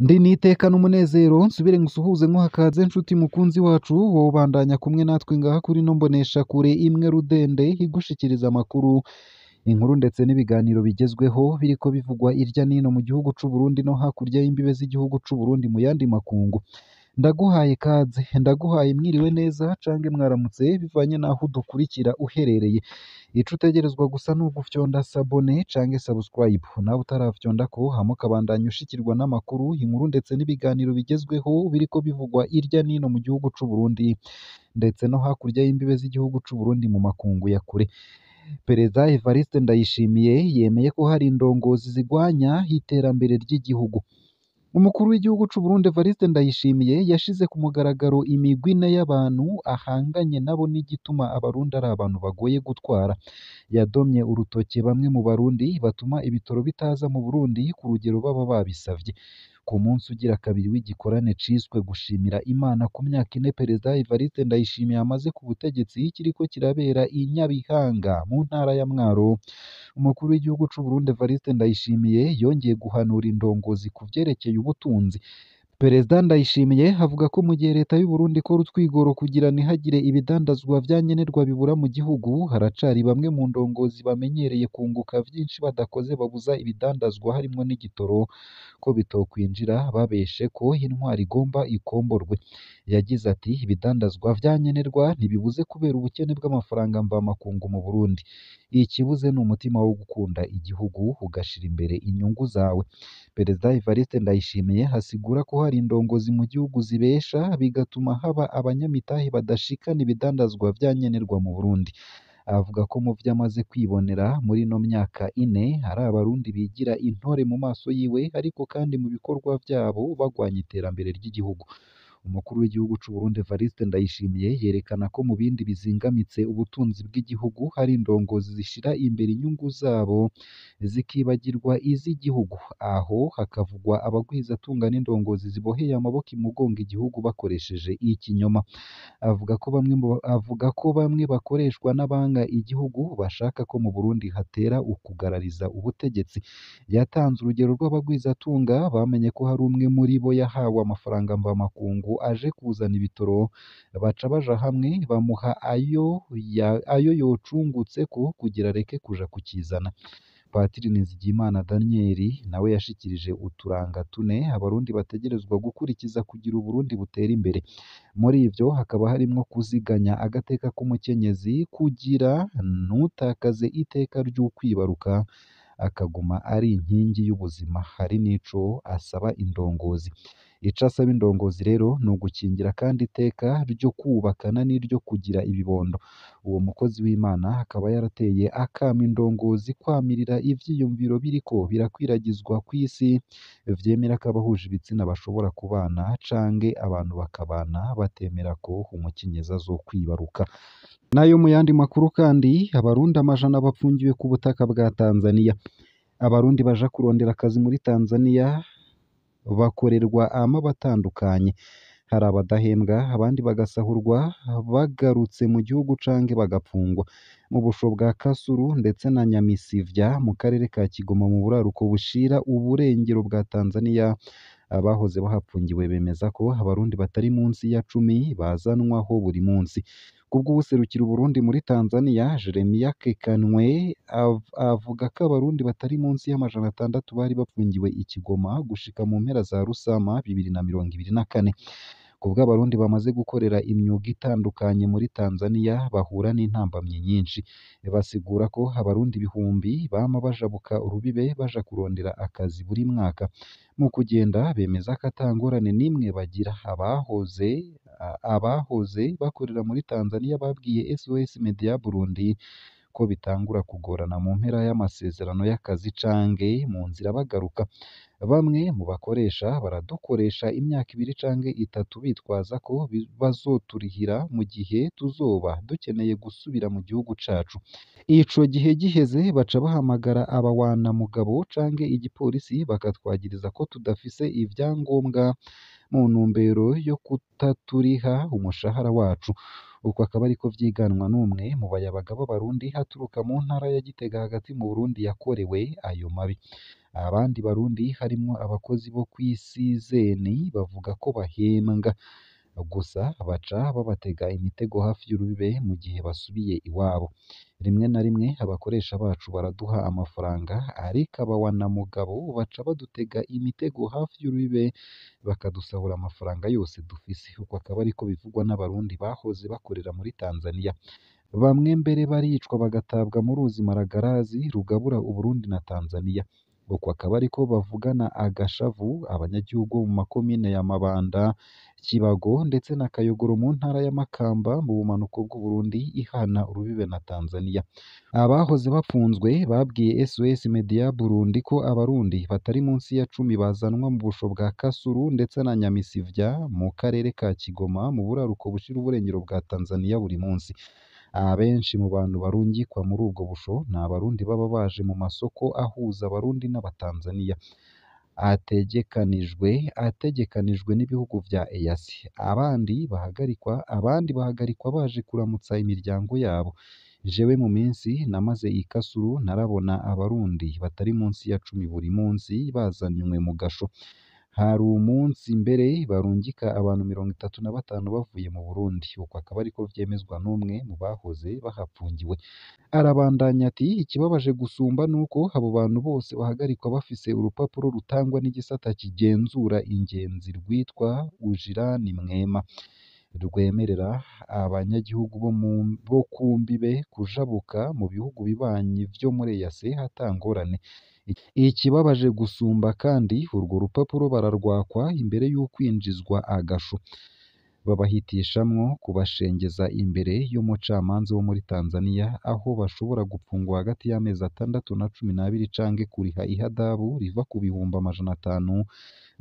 Ndi nitekana umunezero nsubire ngusuhuze nkuhakaze nshuti mukunzi wacu wowe ubandanya kumwe natwe ngaha kuri ino mboneshakure imwe rudende igushikiriza amakuru, inkuru ndetse n'ibiganiro bigezweho biriko bivugwa irya nino mu gihugu c'u Burundi no hakurya y'imbibe z'igihugu c'u Burundi mu yandi makungu. Ndaguhaye kaze, ndaguhaye mwiriwe neza cange mwaramutse bivanye naho udukurikira uherereye. Ico utegerezwa gusa ni ugufyonda sabone cange subscribe, nawe utaravyondako hama ukabandanya ushikirwa n'amakuru, inkuru ndetse n'ibiganiro bigezweho biriko bivugwa irya nino mu gihugu c'u Burundi ndetse no hakurya y'imbibe z'igihugu c'u Burundi mu makungu ya kure. Perezida Evariste Ndayishimiye yemeye ko hari indongozi zigwanya iterambere ry'igihugu. Umukuru w'igihugu c'u Burundi Evariste Ndayishimiye yashize ku mugaragaro imigwi ine y'abantu ahanganye nabo n'igituma abarundi ari abantu bagoye gutwara. Yadomye urutoke bamwe mu barundi batuma ibitoro bitaza mu Burundi ku rugero baba babisavye. Ku munsi ugira kabiri w'igikorane ciswe gushimira Imana ku myaka ine Perezida Evariste Ndayishimiye amaze ku butegetsi kiriko kirabera i Nyabihanga mu ntara ya Mwaro. Umukuru w'igihugu c'u Burundi Evariste Ndayishimiye yongeye guhanura indongozi ku vyerekeye ubutunzi. Perezida Ndayishimiye avuga ko mu gihe leta y'u Burundi ikora utwigoro kugira ntihagire ibidandazwa vya nkenerwa bibura mu gihugu, haracari bamwe mu ndongozi bamenyereye kunguka vyinshi badakoze babuza ibidandazwa harimwo n'igitoro ko bitokwinjira babeshe ko intwaro igomba ikomborwe. Yagize ati ibidandazwa vya nkenerwa ntibibuze kubera ubukene bw'amafaranga mvamakungu mu Burundi. Ikibuze ni umutima wo gukunda igihugu ugashira imbere inyungu zawe. Perezida Evariste Ndayishimiye asigura ko hari indongozi mu gihugu zibesha bigatuma haba abanyamitahe badashikana ibidandazwa vya nkenerwa mu Burundi. Avuga ko mu vyo amaze kwibonera muri ino myaka ine hari abarundi bigira intore mu maso yiwe ariko kandi mu bikorwa vyabo bagwanya iterambere ry'igihugu. Umukuru w'igihugu c'u Burundi Evariste Ndayishimiye yerekana ko mu bindi bizingamitse ubutunzi bw'igihugu hari indongozi zishira imbere inyungu zabo zikibagirwa iz'igihugu. Aho hakavugwa abagwizatunga n'indongozi ziboheye amaboko imugongo igihugu bakoresheje ikinyoma. Avuga ko bamwe bakoreshwa n'abanga igihugu bashaka ko mu Burundi hatera ukugarariza ubutegetsi. Yatanze urugero rw'abagwizatunga bamenye ko hari umwe muri bo yahawe amafaranga mvamakungu aje kuzana ibitoro, baca baja hamwe bamuha ayo yocungutseko kugira areke kuja kukizana. Patiri Nizigiyimana Daniel nawe yashikirije uturanga tune abarundi bategerezwa gukurikiza kugira Uburundi butera imbere. Muri ivyo hakaba harimwo kuziganya agateka k'umukenyezi, kugira ntutakaze iteka ry'ukwibaruka, akaguma ari inkingi y'ubuzima. Hari n'ico asaba indongozi. Ico asaba indongozi rero ni ugukingira kandi iteka ryo kwubakana n'iryo kugira ibibondo. Uwo mukozi w'Imana akaba yarateye akamo indongozi kwamirira ivyiyumviro biriko birakwiragizwa kw'isi vyemera ko abahuje ibitsina bashobora kubana canke abantu bakabana batemera ko umukenyezi azokwibaruka. Nayo mu yandi makuru kandi abarundi amajana bapfungiwe ku butaka bwa Tanzania. Abarundi baja kurondera akazi muri Tanzania bakorerwa amabi atandukanye. Hari abadahembwa abandi bagasahurwa bagarutse mu gihugu canke bagapfungwa. Mu busho bwa Kasulu ndetse na Nyamisivya mu karere ka Kigoma mu buraruko bushira uburengero bwa Tanzania, abahoze bahapfungiwe bemeza ko abarundi batari munsi ya 10 bazanwaho buri munsi. Kubw'ubuserukira Uburundi muri Tanzania, Jeremia Kekanwe avuga ko abarundi batari munsi y'amajana 600 bari bapfungiwe i Kigoma gushika mu mpera za Rusama 2024. Kubwo abarundi bamaze gukorera imyuga itandukanye muri Tanzania bahura n'intambamyi nyinshi. Basigura ko abarundi ibihumbi bama bajabuka urubibe baja kurondera akazi buri mwaka. Mu kugenda bemeza ko ata ngorane n'imwe bagira. Abahoze bakorera muri Tanzania babwiye SOS Media Burundi ko bitangura kugorana mu mpera y'amasezerano y'akazi canke mu nzira bagaruka. Bamwe mu bakoresha baradukoresha imyaka 2 canke 3 bitwaza ko bazoturihira mu gihe tuzoba dukeneye gusubira mu gihugu cacu. Ico gihe giheze baca bahamagara abawana mugabo canke igipolisi bakatwagiriza ko tudafise ivyangombwa mu ntumbero yo kutaturiha umushahara wacu. uko akaba ariko vyiganwa n'umwe mu bayabaga b'abarundi haturuka mu ntara ya Gitega hagati mu Burundi yakorewe ayo mabi. Abandi barundi harimwo abakozi bo kw'isizeni bavuga ko bahembwa gusa baca babatega imitego hafi y'urubibe mu gihe basubiye iwabo. Rimwe na rimwe abakoresha bacu baraduha amafaranga ariko aba wanamugabo baca badutega imitego hafi y'urubibe bakadusahura amafaranga yose dufise. Uko akaba ariko bivugwa n'abarundi bahoze bakorera muri Tanzania. Bamwe mbere baricwa bagatabwa mu ruzi Maragarazi rugabura Uburundi na Tanzania. Uko akaba ariko bavugana agashavu abanyagihugu bo mu makomine ya Mabanda, Kibago ndetse na Kayogoro mu ntara ya Makamba mu bumanuko bw'Uburundi ihana urubibe na Tanzania. Abahoze bapfunzwe babwiye SOS Media Burundi ko abarundi batari munsi ya 10 bazanwa mu busho bwa Kasuru ndetse na Nyamisivya mu karere ka Kigoma mu buraruko bushira uburengero bwa Tanzania buri munsi. Abenshi mu bantu barungikwa muri ubwo busho ni abarundi baba baje mu masoko ahuza abarundi n'abatanzania ategekanijwe n'ibihugu vya EAC. Abandi bahagarikwa baje kuramutsa imiryango yabo. Jewe mu minsi namaze i Kasuru narabona abarundi batari munsi ya 10 buri munsi bazanywe mu gasho. Hari umunsi mbere barungika abantu 35 bavuye mu Burundi. Uko akaba ariko vyemezwa n'umwe mu bahoze bahapfungiwe. Arabandanya ati ikibabaje gusumba nuko abo bantu bose bahagarikwa bafise urupapuro rutangwa n'igisata kigenzura ingenzi rwitwa Ujirani Mwema rwemerera abanyagihugu bo kumbibe kujabuka mu bihugu bibanyi vyo muri EAC hatangorane. Ikibabaje gusumba kandi urwo rupapuro bararwakwa imbere y'ukwinjizwa agasho. Babahitishamwo kubashengeza imbere y'umucamanza wo muri Tanzania aho bashobora gupfungwa hagati y'amezi 6 na 12 canke kuriha ihadabu riva ku bihumbi 500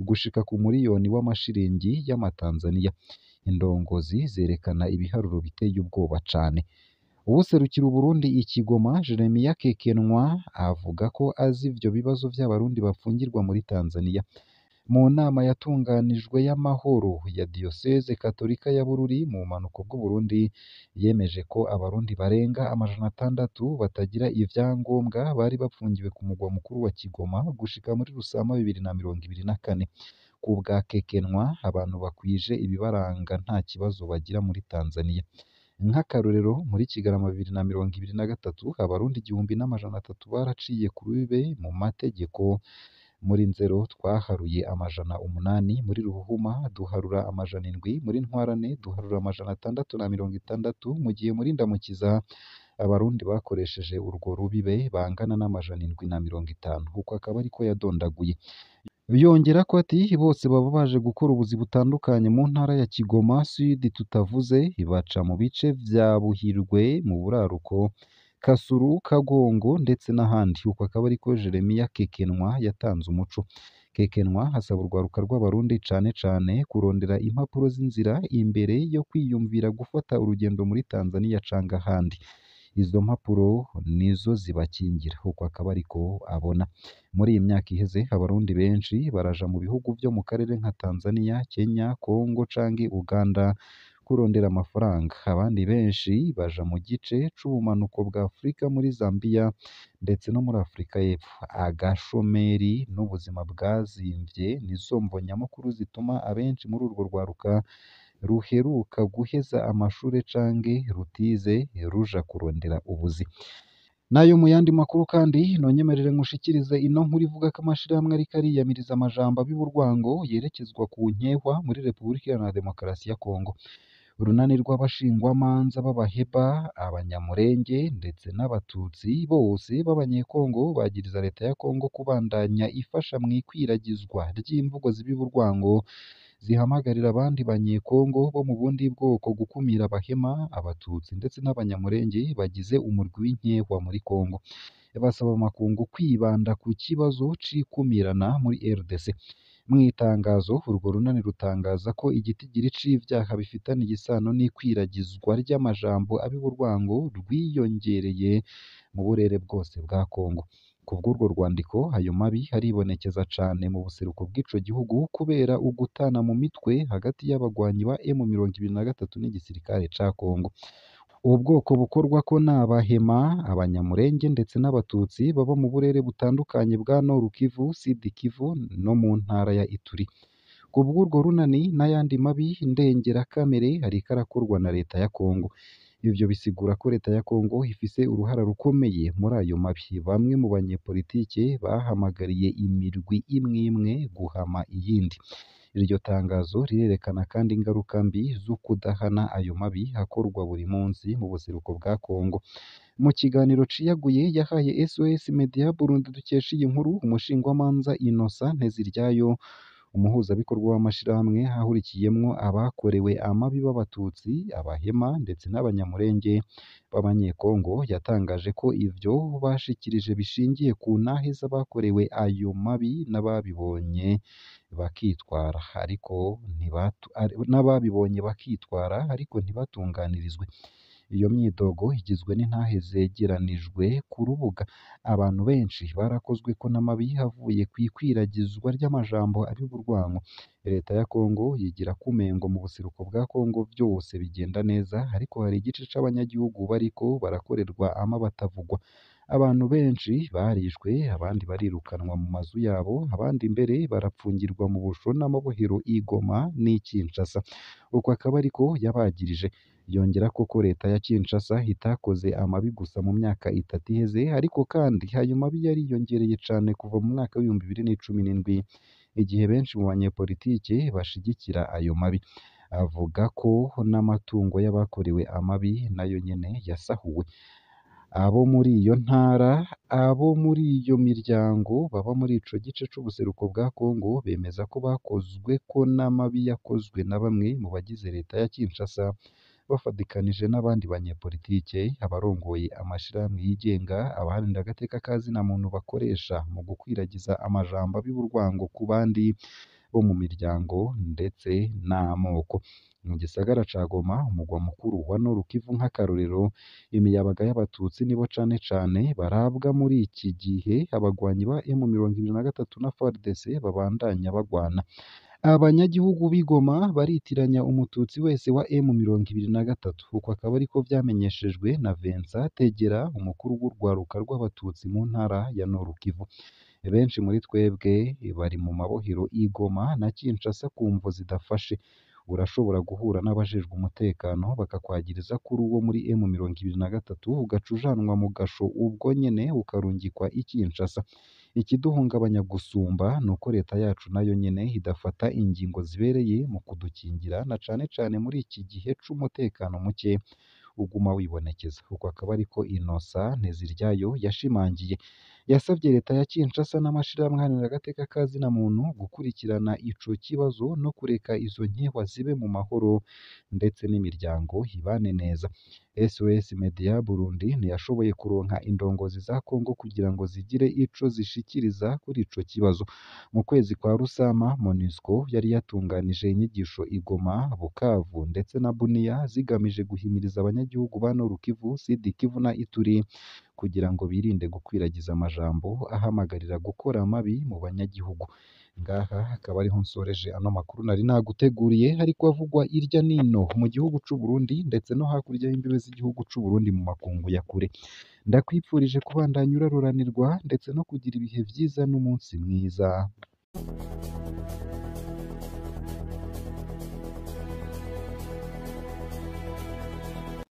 gushika ku miliyoni w'amashiringi y'amatanzania. Indongozi zerekana ibiharuro biteye ubwoba cane. Uwuserukira Uburundi i Kigoma Jeremia Kekenwa avuga ko azi ivyo bibazo vy'abarundi bafungirwa muri Tanzania. Mu nama yatunganijwe y'amahoro ya Diocese Katolika ya Bururi mu manuko bw'Uburundi yemeje ko abarundi barenga 600 batagira ivyangombwa bari bapfungiwe ku mugwa mukuru wa Kigoma gushika muri Rusama 2024. Ku bwa Kekenwa abantu bakwije ibibaranga nta kibazo bagira muri Tanzania. Nk'akarorero muri Kigarama 2023 abarundi 1300 baraciye ku rubibe mu mategeko. Muri Nzero twaharuye 800, muri Ruhuma duharura 700, muri Ntwarane duharura 660, mu gihe muri Ndamukiza abarundi bakoresheje urwo rubibe bangana n'750. Uko akaba ariko yadondaguye. Yongera ko ati bose baba baje gukora ubuzi butandukanye mu ntara ya Kigoma Sud tutavuze baca mu bice vya Buhirwe mu buraruko, Kasuru, Kagongo ndetse n'ahandi. Uko akaba ariko Jeremia Kekenwa yatanze umuco. Kekenwa hasaba urwaruka rw'abarundi cane kurondera impapuro z'inzira imbere yo kwiyumvira gufata urugendo muri Tanzania canke ahandi. Izo mpapuro nizo zibakingira. Uko akaba ariko abona. Muri iyi myaka iheze abarundi benshi baraja mu bihugu vyo mu karere nka Tanzania, Kenya, Congo canke Uganda kurondera amafaranga. Abandi benshi baja mu gice c'ubumanuko bwa Afrika muri Zambia ndetse no muri Afrika y'Epfo. Agashomeri n'ubuzima bwazimvye nizo mvo nyamukuru zituma abenshi muri urwo rwaruka ruheruka guheza amashure canke rutize ruja kurondera ubuzi. Nayo mu yandi makuru kandi nonyemerere nkushikirize ino nkuru ivuga ko amashirahamwe ariko ariyamiriza amajambo abiburwango yerekezwa ku nkehwa muri Repubulika Iharanira Demokarasi ya Kongo. Urunani rw'abashingwamanza b'abaheba, abanyamurenge ndetse n'abatutsi bose b'abanyekongo bagiriza leta ya Kongo kubandanya ifasha mu ikwiragizwa ry'imvugo z'ibiburwango zihamagarira abandi banyekongo bo mu bundi bwoko gukumira abahema, abatutsi ndetse n'abanyamurenge bagize umurwi w'inkehwa muri Kongo. Basaba amakungu kwibanda ku kibazo c'ikumirana muri RDC. Mu itangazo urwo runani rutangaza ko igitigiri c'ivyaha bifitaniye isano n'ikwiragizwa ry'amajambo abiburwango rwiyongereye mu burere bwose bwa Kongo. ku bw'urwo rwandiko ayo mabi haribonekeza cane mu buseruko bw'ico gihugu kubera ugutana mu mitwe hagati y'abagwanyi ba M23 n'igisirikare ca Kongo. Ubu bwoko bukorwako n'Abahema, Abanyamulenge ndetse n'Abatutsi baba mu burere butandukanye bwa Nord Kivu, Sud Kivu no mu ntara ya Ituri. Ku bw'urwo runani n'ayandi mabi ndengerakamere hariko arakorwa na leta ya Kongo. Ivyo bisigura ko leta ya Kongo ifise uruhara rukomeye muri ayo mabi. Bamwe mu banyepolitike bahamagariye imirwi imwe guhama iyindi. Iryo tangazo rirerekana kandi ingaruka mbi z'ukudahana ayo mabi akorwa buri munsi mu buseruko bwa Kongo. Mu kiganiro ciyaguye yahaye SOS Media Burundi dukesha iyi nkuru, umushingwamanza Innocent Nteziryayo, umuhuzabikorwa w'amashirahamwe ahurikiyemwo abakorewe amabi b'Abatutsi, Abahema ndetse n'Abanyamulenge b'Abanyekongo, yatangaje ko ivyo bashikirije bishingiye ku ntahe z'abakorewe ayo mabi n'ababibonye bakitwara ariko ntibatunganirizwe. Iyo myidogo igizwe n'intahe zegeranijwe ku rubuga. Abantu benshi barakozweko n'amabi havuye kw'ikwiragizwa ry'amajambo abiburwango. Leta ya Kongo yigira kumengo mu buseruko bwa Kongo vyose bigenda neza, ariko hari igice c'abanyagihugu bariko barakorerwa amabi atavugwa. Abantu benshi barishwe, abandi barirukanwa mu mazu yabo, abandi mbere barapfungirwa mu busho n'amabohero i Goma n'i Kinshasa. Uko akaba ariko yabagirije. Yongerako ko leta ya Kinshasa itakoze amabi gusa mu myaka 3 iheze, ariko kandi ayo mabi yariyongereye cane kuva mu mwaka w'ibihumbi 2017, igihe benshi mu banyepolitike bashigikira ayo mabi. Avuga ko n'amatungo y'abakorewe amabi nayo nyene yasahuwe. Abo muri iyo ntara, abo muri iyo miryango baba muri ico gice c'ubuseruko bwa Kongo bemeza ko bakozweko n'amabi yakozwe na bamwe mu bagize leta ya Kinshasa bafadikanije n'abandi banyepolitike, abarongoye amashirahamwe yigenga, abaharanira agateka ka zina muntu bakoresha mu gukwiragiza amajambo abiburwango ku bandi bo mu miryango ndetse n'amoko. Mu gisagara ca Goma, umugwa mukuru wa Nord Kivu nk'akarorero, imiyabaga y'Abatutsi nibo cane cane barabwa muri iki gihe abagwanyi ba M23 na FARDC babandanya bagwana. Abanyagihugu b'i Goma baritiranya umututsi wese wa M23. Uko akaba ariko vyamenyeshejwe na Vincent Tegera, umukuru w'urwaruka rw'Abatutsi mu ntara ya Nord Kivu. Benshi muri twebwe bari mu mabohero i Goma na Kinshasa ku mvo zidafashe. Urashobora guhura n'abajejwe umutekano bakakwagiriza kuri uwo muri M23 ugaca ujanwa mu gasho ubwo nyene ukarungikwa i Kinshasa. Ikiduhungabanya gusumba nuko leta yacu nayo nyene idafata ingingo zibereye mu kudukingira, na cane cane muri iki gihe c'umutekano muke uguma wibonekeza. Uko akaba ariko Innocent Nteziryayo yashimangiye. Yasavye leta ya Kinshasa n'amashirahamwe aharanira agateka ka zina muntu gukurikirana ico kibazo no kureka izo nkehwa zibe mu mahoro ndetse n'imiryango ibane neza. SOS Media Burundi ntiyashoboye kuronka indongozi za Kongo kugira ngo zigire ico zishikiriza kuri ico kibazo. Mu kwezi kwa Rusama, MONUSCO yari yatunganije inyigisho i Goma, Bukavu ndetse na Bunia zigamije guhimiriza abanyagihugu ba Nord Kivu, Sud Kivu na Ituri kugira ngo birinde gukwiragiza amajambo ahamagarira gukora amabi mu banyagihugu. Ngaha akaba ariho nsoreje ano makuru nari naguteguriye, ariko avugwa irya nino mu gihugu c'u Burundi ndetse no hakurya y'imbibe z'igihugu c'u Burundi mu makungu ya kure. Ndakwipfurije kubandanya uraruranirwa ndetse no kugira ibihe vyiza n'umunsi mwiza.